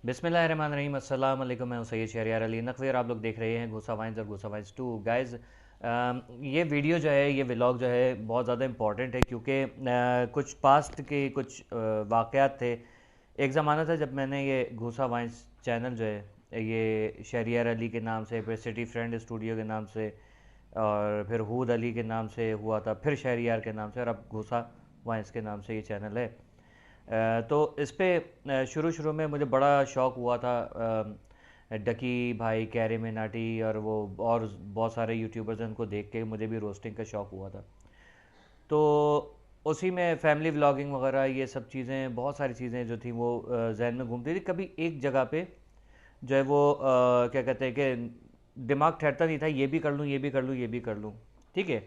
बिस्मिल्लाहिर्रहमानिर्रहीम, अस्सलाम वालेकुम। मैं हूं सैयद शहरियार अली नकवी और आप लोग देख रहे हैं घूसा वाइन्स और घूसा वाइन्स 2 गाइस। ये वीडियो जो है, ये व्लॉग जो है बहुत ज़्यादा इम्पॉर्टेंट है क्योंकि कुछ पास्ट के कुछ वाक़यात थे। एक ज़माना था जब मैंने ये घूसा वाइन्स चैनल जो है ये शहरियार अली के नाम से, फिर सिटी फ्रेंड स्टूडियो के नाम से, और फिर हूद अली के नाम से हुआ था, फिर शहरियार के नाम से, और अब घूसा वाइन्स के नाम से ये चैनल है। तो इस पे शुरू शुरू में मुझे बड़ा शौक़ हुआ था। डकी भाई, कैरी मिनाटी और वो और बहुत सारे यूट्यूबर्स हैं, उनको देख के मुझे भी रोस्टिंग का शौक़ हुआ था। तो उसी में फैमिली व्लॉगिंग वगैरह ये सब चीज़ें, बहुत सारी चीज़ें जो थी वो जहन में घूमती थी। कभी एक जगह पे जो है वो क्या कहते हैं कि दिमाग ठहरता नहीं था, ये भी कर लूँ, ये भी कर लूँ, ये भी कर लूँ। ठीक है।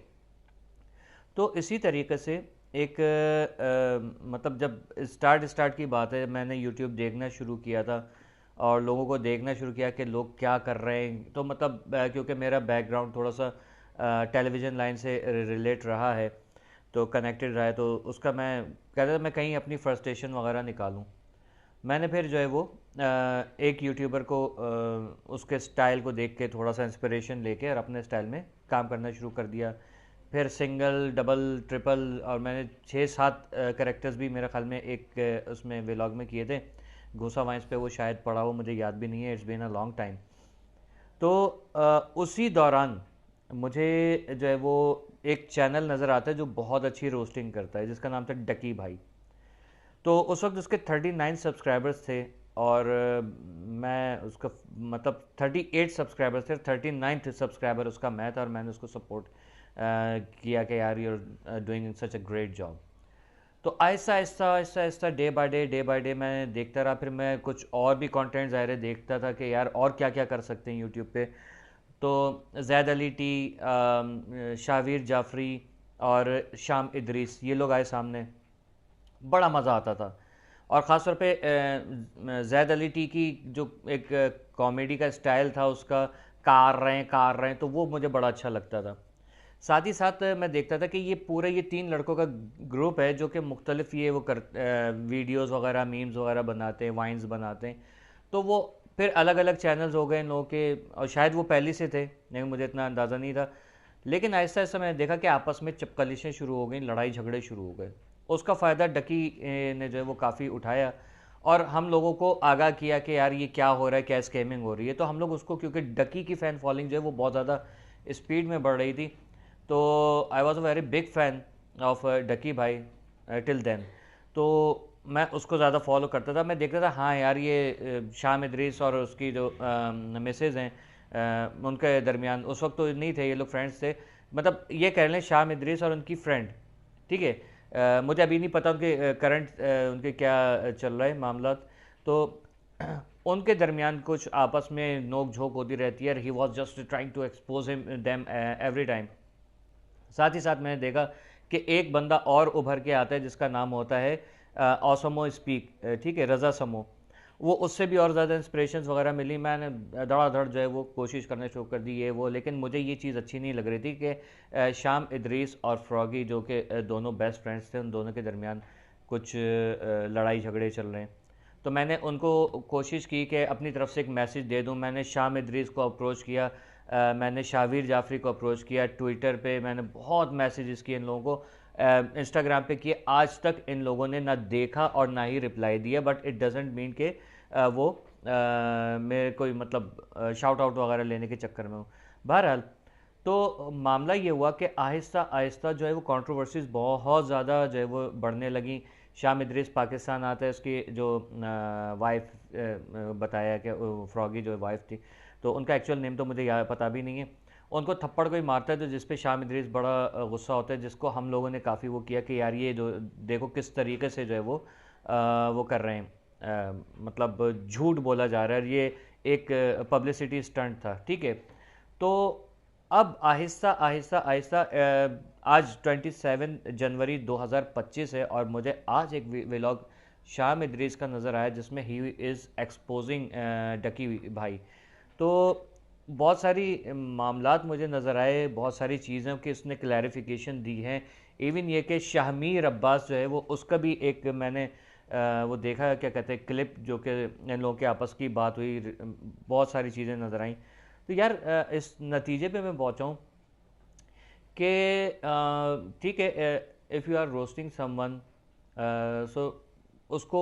तो इसी तरीके से एक मतलब जब स्टार्ट की बात है, मैंने यूट्यूब देखना शुरू किया था और लोगों को देखना शुरू किया कि लोग क्या कर रहे हैं। तो मतलब क्योंकि मेरा बैकग्राउंड थोड़ा सा टेलीविज़न लाइन से रिलेट रहा है, तो कनेक्टेड रहा है, तो उसका मैं कहता था मैं कहीं अपनी फ्रस्ट्रेशन वगैरह निकालूं। मैंने फिर जो है वो एक यूट्यूबर को उसके स्टाइल को देख के थोड़ा सा इंस्पिरेशन लेके और अपने स्टाइल में काम करना शुरू कर दिया। फिर सिंगल, डबल, ट्रिपल, और मैंने 6-7 कैरेक्टर्स भी मेरे ख्याल में एक उसमें व्लॉग में किए थे। घूसा वाइन्स पे वो शायद पड़ा हो, मुझे याद भी नहीं है, it's been a long time. तो उसी दौरान मुझे जो है वो एक चैनल नज़र आता है जो बहुत अच्छी रोस्टिंग करता है, जिसका नाम था डकी भाई। तो उस वक्त उसके 39 सब्सक्राइबर्स थे और मैं उसका मतलब 38 सब्सक्राइबर्स थे, 39th सब्सक्राइबर उसका मैं था, और मैंने उसको सपोर्ट किया कि यार you are doing such a great job. तो आहिस्ता Aahista Aahista Aahista day by day मैं देखता रहा। फिर मैं कुछ और भी कंटेंट ज़ाहिर है देखता था कि यार और क्या क्या कर सकते हैं यूट्यूब पे। तो जैद अली टी, शावीर जाफरी और शाम इदरीस, ये लोग आए सामने, बड़ा मज़ा आता था। और ख़ास तौर पे जैद अली टी की जो एक कॉमेडी का स्टाइल था उसका, कार रहे हैं, तो वो मुझे बड़ा अच्छा लगता था। साथ ही साथ मैं देखता था कि ये पूरे ये 3 लड़कों का ग्रुप है जो कि मुख्तलिफ ये वो कर वीडियोज़ वगैरह, मीम्स वगैरह बनाते हैं, वाइन्स बनाते हैं। तो वो फिर अलग अलग चैनल्स हो गए इन लोगों के, और शायद वो पहले से थे लेकिन मुझे इतना अंदाज़ा नहीं था। लेकिन आहिस्ता आहिस्ता मैंने देखा कि आपस में चपकलिशें शुरू हो गई, लड़ाई झगड़े शुरू हो गए। उसका फ़ायदा डकी ने जो है वो काफ़ी उठाया और हम लोगों को आगाह किया कि यार ये क्या हो रहा है, क्या स्कैमिंग हो रही है। तो हम लोग उसको, क्योंकि डकी की फ़ैन फॉलोइंग जो है वो बहुत ज़्यादा स्पीड में बढ़ रही थी, तो I was a very big fan of Ducky भाई टिल देन। तो मैं उसको ज़्यादा फॉलो करता था। मैं देखता था हाँ यार ये शाम इदरीस और उसकी जो मिसेज़ हैं, उनके दरमियान उस वक्त तो नहीं थे, ये लोग फ्रेंड्स थे। मतलब ये कह लें शाम इदरीस और उनकी फ्रेंड, ठीक है। मुझे अभी नहीं पता उनके करंट उनके क्या चल रहा है मामला। तो उनके दरमियान कुछ आपस में नोक झोंक होती रहती है। He was just trying to expose him them every time. साथ ही साथ मैंने देखा कि एक बंदा और उभर के आता है जिसका नाम होता है ऑसमो स्पीक, ठीक है, रज़ा समो। वो उससे भी और ज़्यादा इंस्पिरेशंस वगैरह मिली। मैंने धड़ाधड़ जो है वो कोशिश करना शुरू कर दी ये वो, लेकिन मुझे ये चीज़ अच्छी नहीं लग रही थी कि शाम इदरीस और फ्रॉगी जो कि दोनों बेस्ट फ्रेंड्स थे, उन दोनों के दरमियान कुछ लड़ाई झगड़े चल रहे हैं। तो मैंने उनको कोशिश की कि अपनी तरफ से एक मैसेज दे दूं। मैंने शाम इदरीस को अप्रोच किया, मैंने शावीर जाफरी को अप्रोच किया, ट्विटर पे मैंने बहुत मैसेजेस किए इन लोगों को, इंस्टाग्राम पे किए। आज तक इन लोगों ने ना देखा और ना ही रिप्लाई दिया, बट इट डजेंट मीन के वो मेरे कोई मतलब शाउट आउट वगैरह लेने के चक्कर में हूँ। बहरहाल तो मामला ये हुआ कि आहिस्ता आहिस्ता जो है वो कंट्रोवर्सीज बहुत ज़्यादा जो है वो बढ़ने लगी। शाम इदरीस पाकिस्तान आता है, उसकी जो वाइफ बताया कि फ्रॉगी जो वाइफ थी, तो उनका एक्चुअल नेम तो मुझे पता भी नहीं है। उनको थप्पड़ कोई मारता है तो जिस पे शाम इदरीस बड़ा गुस्सा होता है, जिसको हम लोगों ने काफ़ी वो किया कि यार ये जो देखो किस तरीके से जो है वो कर रहे हैं, मतलब झूठ बोला जा रहा है, ये एक पब्लिसिटी स्टंट था, ठीक है। तो अब आहिस्ता आहिस्ता आहिस्ता आज 27 जनवरी 2025 है और मुझे आज एक व्लॉग शाम इदरीस का नज़र आया जिसमें ही इज़ एक्सपोजिंग डकी भाई। तो बहुत सारी मामलात मुझे नज़र आए, बहुत सारी चीज़ों की उसने क्लैरिफिकेशन दी है। इवन ये कि शाहमीर अब्बास जो है वो उसका भी एक मैंने وہ دیکھا کیا کہتے ہیں کلپ جو کہ ان لوگوں کے آپس کی بات ہوئی، بہت ساری چیزیں نظر آئیں. تو یار اس نتیجے پہ میں پہنچا ہوں کہ ٹھیک ہے، if you are roasting someone, so اس کو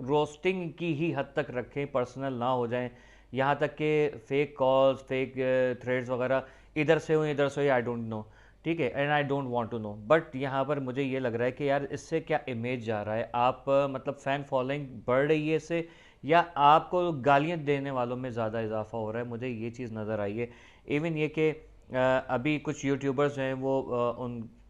روسٹنگ کی ہی حد تک رکھیں، پرسنل نہ ہو جائیں، یہاں تک کہ فیک کالز، فیک تھریڈز وغیرہ ادھر سے ہوئیں ادھر سے ہوئی، آئی ڈونٹ نو، ٹھیک ہے، and I don't want to know. But یہاں پر مجھے یہ لگ رہا ہے کہ یار اس سے کیا امیج جا رہا ہے، آپ مطلب فین فالوئنگ بڑھ رہی ہے اس سے، یا آپ کو گالیاں دینے والوں میں زیادہ اضافہ ہو رہا ہے. مجھے یہ چیز نظر آئی ہے. ایون یہ کہ ابھی کچھ یوٹیوبرز ہیں وہ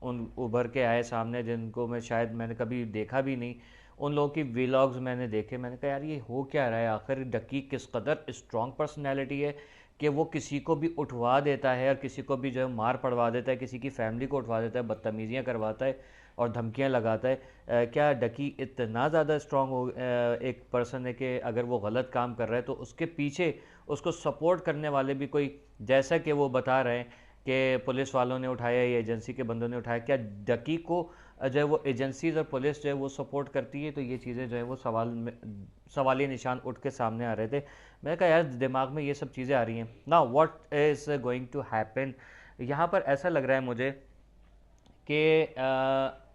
ان ابھر کے آئے سامنے، جن کو میں نے کبھی دیکھا بھی نہیں. ان لوگوں کی ویلاگز میں نے دیکھے، میں نے کہا یار یہ ہو کیا رہا ہے آخر. ڈکی کس قدر اسٹرانگ پرسنالٹی ہے کہ وہ کسی کو بھی اٹھوا دیتا ہے، اور کسی کو بھی جو ہے مار پڑوا دیتا ہے، کسی کی فیملی کو اٹھوا دیتا ہے، بدتمیزیاں کرواتا ہے اور دھمکیاں لگاتا ہے. کیا ڈکی اتنا زیادہ اسٹرانگ ایک پرسن ہے کہ اگر وہ غلط کام کر رہا ہے تو اس کے پیچھے اس کو سپورٹ کرنے والے بھی کوئی، جیسا کہ وہ بتا رہے ہیں کہ پولیس والوں نے اٹھایا یا ایجنسی کے بندوں نے اٹھایا، کیا ڈکی کو جو ہے وہ ایجنسیز اور پولیس جو ہے وہ سپورٹ کرتی ہے؟ تو یہ چیزیں جو ہے وہ سوالیہ نشان اٹھ کے سامنے آ رہے تھے. میں نے کہا یار دماغ میں یہ سب چیزیں آ رہی ہیں نا، what is going to happen. یہاں پر ایسا لگ رہا ہے مجھے کہ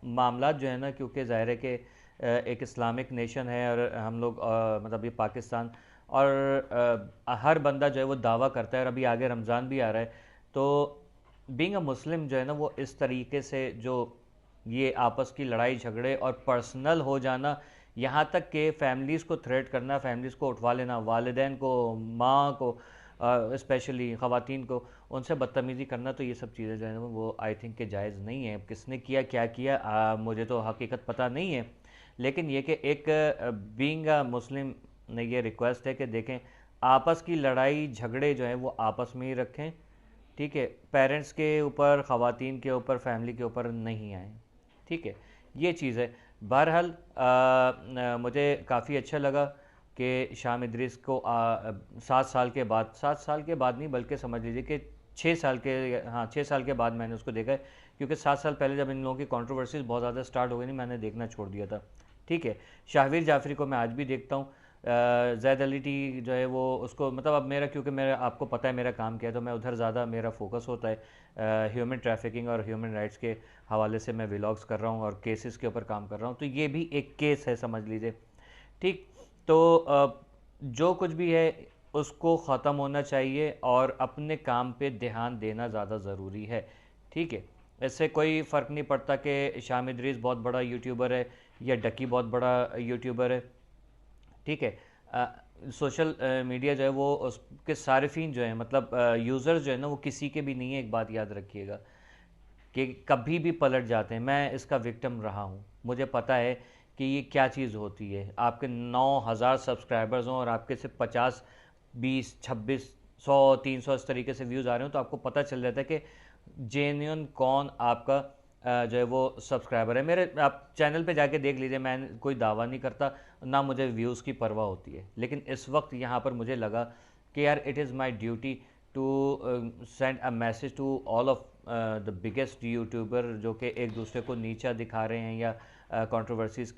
معاملات جو ہے نا، کیونکہ ظاہر ہے کہ ایک اسلامک نیشن ہے اور ہم لوگ مطلب یہ پاکستان، اور ہر بندہ جو ہے وہ دعویٰ کرتا ہے، اور ابھی آگے رمضان بھی آ رہا ہے، تو بینگ اے مسلم جو ہے نا وہ اس طریقے سے جو یہ آپس کی لڑائی جھگڑے اور پرسنل ہو جانا، یہاں تک کہ فیملیز کو تھریٹ کرنا، فیملیز کو اٹھوا لینا، والدین کو، ماں کو، اسپیشلی خواتین کو ان سے بدتمیزی کرنا، تو یہ سب چیزیں جو ہیں وہ آئی تھنک کہ جائز نہیں ہیں. کس نے کیا کیا کیا مجھے تو حقیقت پتہ نہیں ہے، لیکن یہ کہ ایک بینگ اے مسلم نے یہ ریکویسٹ ہے کہ دیکھیں آپس کی لڑائی جھگڑے جو ہیں وہ آپس میں ہی رکھیں، ٹھیک ہے، پیرنٹس کے اوپر، خواتین کے اوپر، فیملی کے اوپر نہیں آئیں، ٹھیک ہے. یہ چیز ہے. بہرحال مجھے کافی اچھا لگا کہ شام ادریس کو 7 سال کے بعد، 7 سال کے بعد نہیں بلکہ سمجھ لیجیے کہ 6 سال کے بعد میں نے اس کو دیکھا ہے، کیونکہ 7 سال پہلے جب ان لوگوں کی کنٹروورسیز بہت زیادہ سٹارٹ ہو گئی نہیں، میں نے دیکھنا چھوڑ دیا تھا، ٹھیک ہے. شاہویر جعفری کو میں آج بھی دیکھتا ہوں. زید علی ٹی جو ہے وہ اس کو مطلب اب میرا، کیونکہ میرا آپ کو پتہ ہے میرا کام کیا ہے، تو میں ادھر زیادہ میرا فوکس ہوتا ہے. ہیومن ٹریفکنگ اور ہیومن رائٹس کے حوالے سے میں ولاگز کر رہا ہوں اور کیسز کے اوپر کام کر رہا ہوں، تو یہ بھی ایک کیس ہے سمجھ لیجئے، ٹھیک. تو جو کچھ بھی ہے اس کو ختم ہونا چاہیے اور اپنے کام پہ دھیان دینا زیادہ ضروری ہے، ٹھیک ہے. اس سے کوئی فرق نہیں پڑتا کہ شام ادریس بہت بڑا یوٹیوبر ہے یا ڈکی بہت بڑا یوٹیوبر ہے، ٹھیک ہے. سوشل میڈیا جو ہے وہ اس کے صارفین جو ہیں، مطلب یوزرز جو ہیں نا، وہ کسی کے بھی نہیں ہیں. ایک بات یاد رکھیے گا کہ کبھی بھی پلٹ جاتے ہیں. میں اس کا وکٹم رہا ہوں، مجھے پتہ ہے کہ یہ کیا چیز ہوتی ہے. آپ کے 9,000 سبسکرائبرز ہوں اور آپ کے صرف 50، 20، 26، 100، 300 اس طریقے سے ویوز آ رہے ہوں، تو آپ کو پتہ چل جاتا ہے کہ جینیون کون آپ کا جو ہے وہ سبسکرائبر ہے. میرے آپ چینل پہ جا کے دیکھ لیجئے، میں کوئی دعویٰ نہیں کرتا، نہ مجھے ویوز کی پرواہ ہوتی ہے، لیکن اس وقت یہاں پر مجھے لگا کہ یار it is my duty to send a message to all of the biggest YouTuber جو کہ ایک دوسرے کو نیچا دکھا رہے ہیں یا کنٹروورسیز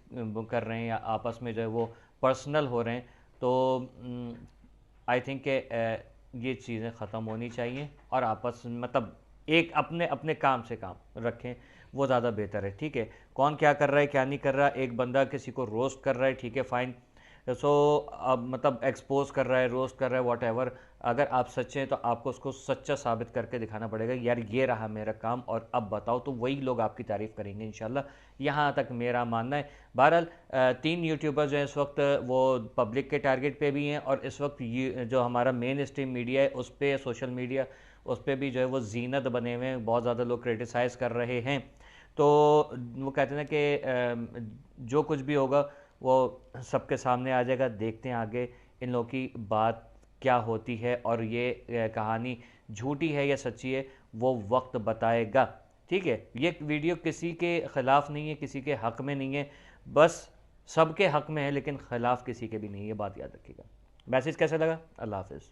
کر رہے ہیں یا آپس میں جو ہے وہ پرسنل ہو رہے ہیں. تو آئی تھنک کہ یہ چیزیں ختم ہونی چاہیے اور آپس مطلب ایک اپنے کام سے کام رکھیں، وہ زیادہ بہتر ہے، ٹھیک ہے. کون کیا کر رہا ہے کیا نہیں کر رہا، ایک بندہ کسی کو روسٹ کر رہا ہے، ٹھیک ہے، فائن، سو اب مطلب ایکسپوز کر رہا ہے، روسٹ کر رہا ہے، واٹ ایور. اگر آپ سچے ہیں تو آپ کو اس کو سچا ثابت کر کے دکھانا پڑے گا، یار یہ رہا میرا کام اور اب بتاؤ، تو وہی لوگ آپ کی تعریف کریں گے انشاءاللہ. یہاں تک میرا ماننا ہے. بہرحال 3 یوٹیوبر جو ہیں اس وقت وہ پبلک کے ٹارگٹ پہ بھی ہیں، اور اس وقت جو ہمارا مین اسٹریم میڈیا ہے اس پہ، سوشل میڈیا اس پہ بھی جو ہے وہ زینت بنے ہوئے ہیں. بہت زیادہ لوگ کرٹیسائز کر رہے ہیں. تو وہ کہتے ہیں کہ جو کچھ بھی ہوگا وہ سب کے سامنے آ جائے گا. دیکھتے ہیں آگے ان لوگوں کی بات کیا ہوتی ہے اور یہ کہانی جھوٹی ہے یا سچی ہے، وہ وقت بتائے گا، ٹھیک ہے. یہ ویڈیو کسی کے خلاف نہیں ہے، کسی کے حق میں نہیں ہے، بس سب کے حق میں ہے لیکن خلاف کسی کے بھی نہیں ہے. یہ بات یاد رکھیے گا. میسیج کیسا لگا؟ اللہ حافظ.